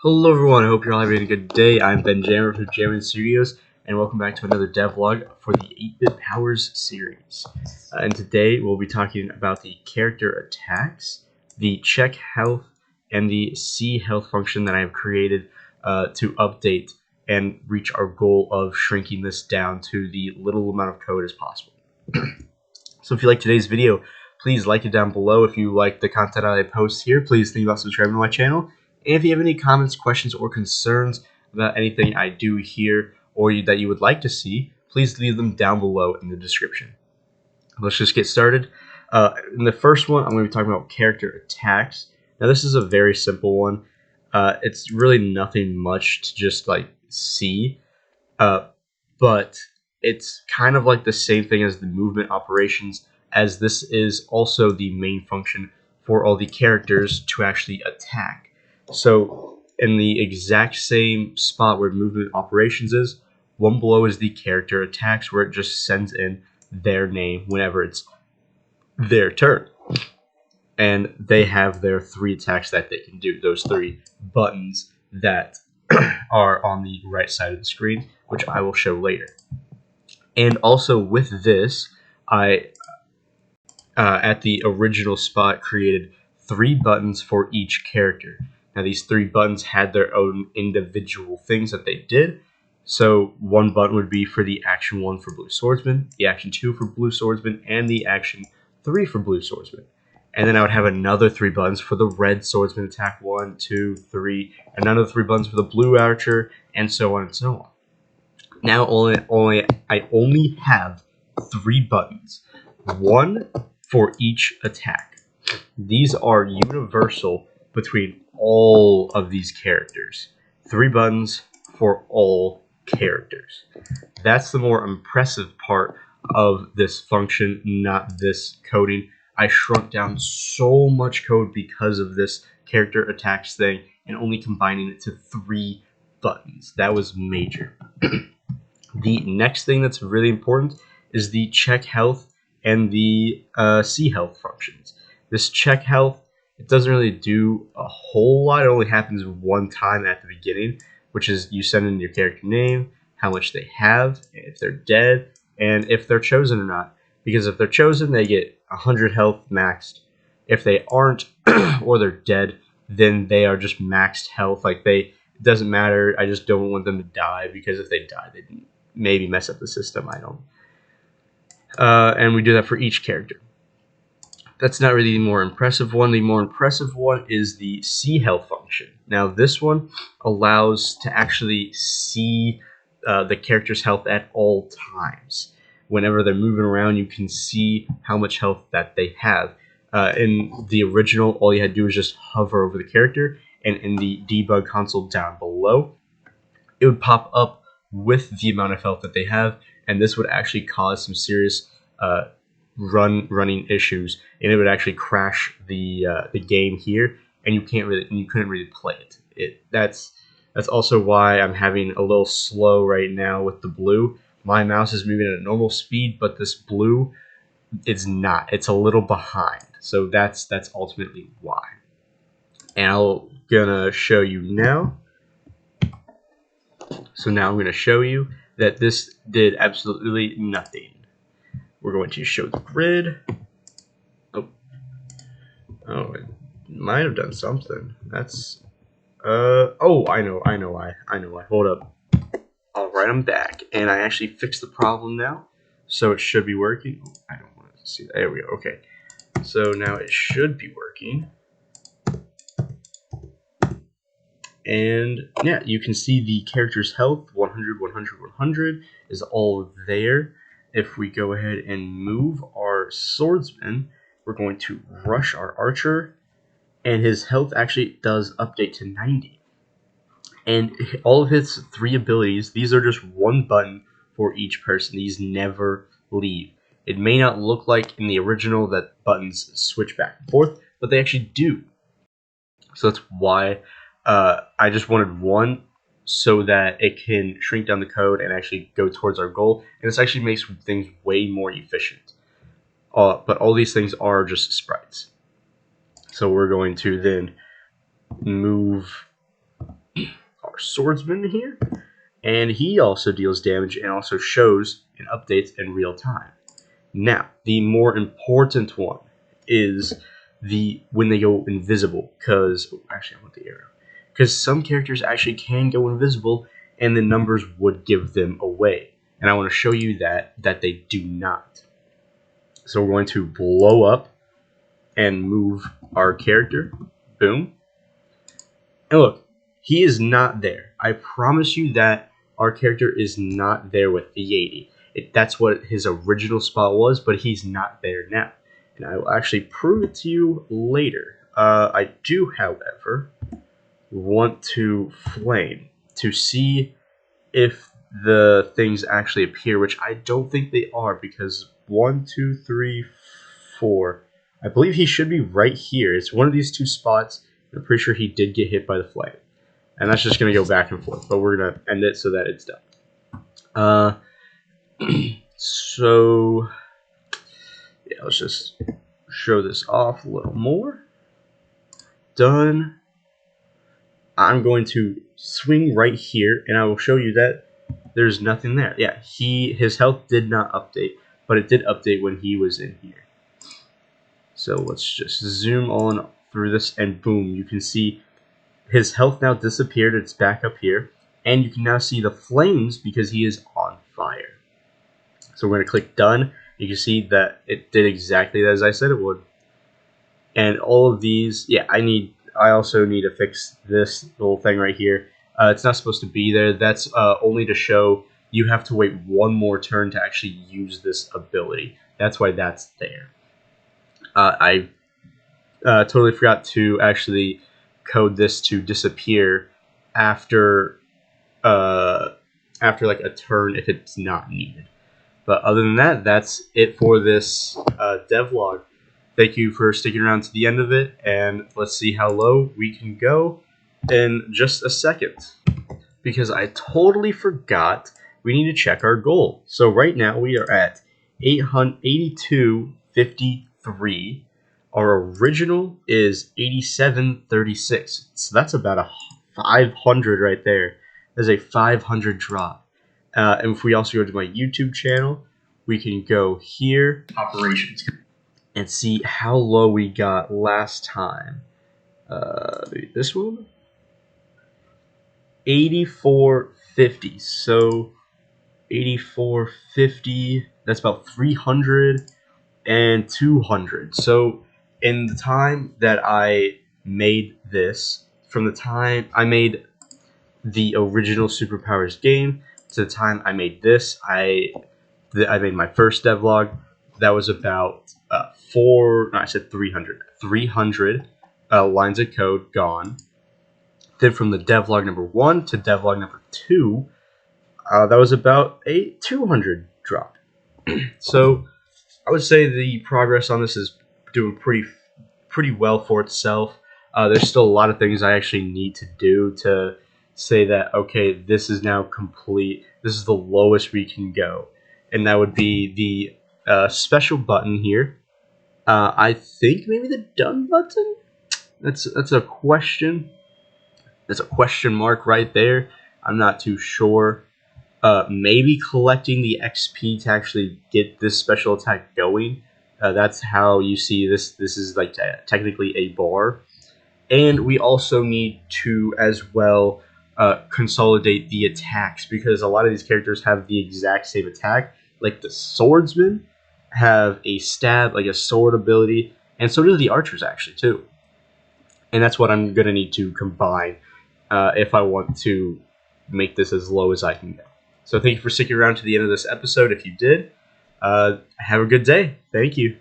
Hello everyone, I hope you're all having a good day. I'm Ben Jammer from Jammer Studios, and welcome back to another devlog for the 8-Bit Powers series. And today we'll be talking about the character attacks, the check health, and the see health function that I have created to update and reach our goal of shrinking this down to the little amount of code as possible. So if you like today's video, please like it down below. If you like the content I post here, please think about subscribing to my channel. And if you have any comments, questions, or concerns about anything I do here or that you would like to see, please leave them down below in the description. Let's just get started. In the first one, I'm going to be talking about character attacks. Now, this is a very simple one. It's really nothing much to just see, but it's kind of like the same thing as the movement operations, as this is also the main function for all the characters to actually attack. So in the exact same spot where movement operations is, one below is the character attacks, where it just sends in their name whenever it's their turn. And they have their 3 attacks that they can do, those 3 buttons that are on the right side of the screen, which I will show later. And also with this, I, at the original spot, created 3 buttons for each character. Now these 3 buttons had their own individual things that they did. So one button would be for the action 1 for Blue Swordsman, the action 2 for Blue Swordsman, and the action 3 for Blue Swordsman. And then I would have another 3 buttons for the Red Swordsman attack 1, 2, 3, and another 3 buttons for the Blue Archer, and so on and so on. Now I only have 3 buttons, 1 for each attack. These are universal between all of these characters. 3 buttons for all characters. That's the more impressive part of this function, not this coding. I shrunk down so much code because of this character attacks thing and only combining it to 3 buttons. That was major. The next thing that's really important is the check health and the see health functions. This check health, it doesn't really do a whole lot. It only happens one time at the beginning, which is you send in your character name, how much they have, if they're dead, and if they're chosen or not. Because if they're chosen, they get 100 health maxed. If they aren't, or they're dead, then they are just maxed health. It doesn't matter. I just don't want them to die, because if they die, they maybe mess up the system. I don't. And we do that for each character. That's not really the more impressive one. The more impressive one is the see health function. Now this one allows to actually see the character's health at all times. Whenever they're moving around, you can see how much health that they have. In the original, all you had to do was just hover over the character, and in the debug console down below, it would pop up with the amount of health that they have, and this would actually cause some serious running issues, and it would actually crash the game here, and you couldn't really play it. That's also why I'm having a little slow right now with the blue. My mouse is moving at a normal speed, but this blue is not. It's a little behind, so that's ultimately why. And I'm gonna show you now. So now I'm going to show you that this did absolutely nothing. We're going to show the grid. Oh, it might have done something. That's oh, I know why. Hold up. All right, I'm back, and I actually fixed the problem now, so it should be working. Oh, I don't want to see that. There we go. Okay, so now it should be working. And yeah, you can see the character's health, 100, 100, 100 is all there. If we go ahead and move our swordsman, we're going to rush our archer, and his health actually does update to 90. And all of his 3 abilities, these are just 1 button for each person. These never leave. It may not look like in the original that buttons switch back and forth, but they actually do. So that's why I just wanted 1 so that it can shrink down the code and actually go towards our goal. And this actually makes things way more efficient. But all these things are just sprites. So we're going to then move our swordsman here, and he also deals damage and also shows and updates in real time. Now, the more important one is when they go invisible, because actually I want the arrow, because some characters actually can go invisible, and the numbers would give them away, and I want to show you that they do not. So we're going to blow up and move our character. Boom. And look, he is not there. I promise you that our character is not there with the Yeti. That's what his original spot was, but he's not there now. And I will actually prove it to you later. I do, however, want to flame to see if the things actually appear, which I don't think they are, because 1, 2, 3, 4. I believe he should be right here. It's one of these two spots. I'm pretty sure he did get hit by the flame. And that's just going to go back and forth, but we're going to end it so that it's done. So, yeah, let's just show this off a little more. Done. I'm going to swing right here, and I will show you that there's nothing there. Yeah, his health did not update, but it did update when he was in here. So let's just zoom on through this, and boom, you can see his health now disappeared. It's back up here, and you can now see the flames because he is on fire. So we're going to click done. You can see that it did exactly as I said it would. And all of these, yeah, I also need to fix this little thing right here. It's not supposed to be there. That's only to show you have to wait one more turn to actually use this ability. That's why that's there. I totally forgot to actually code this to disappear after like a turn if it's not needed. But other than that, that's it for this devlog. Thank you for sticking around to the end of it, and let's see how low we can go in just a second. Because I totally forgot, we need to check our goal. So right now we are at 8253. Our original is 8736. So that's about a 500 right there. There's a 500 drop. And if we also go to my YouTube channel, we can go here, operations, and see how low we got last time. This one? 8450. So 8450, that's about 300 and 200. So in the time that I made this, from the time I made the original Superpowers game to the time I made this, I made my first devlog. That was about 300 lines of code gone. Then from the devlog number 1 to devlog number 2, that was about a 200 drop. So I would say the progress on this is doing pretty well for itself. There's still a lot of things I actually need to do to say that, okay, this is now complete. This is the lowest we can go. And that would be the special button here. I think maybe the done button? That's a question. There's a question mark right there. I'm not too sure. Maybe collecting the XP to actually get this special attack going. That's how you see this. This is like technically a bar. And we also need to as well consolidate the attacks, because a lot of these characters have the exact same attack. Like the swordsmen have a stab, like a sword ability, and so do the archers actually too. And that's what I'm going to need to combine if I want to make this as low as I can go. So thank you for sticking around to the end of this episode. If you did, have a good day. Thank you.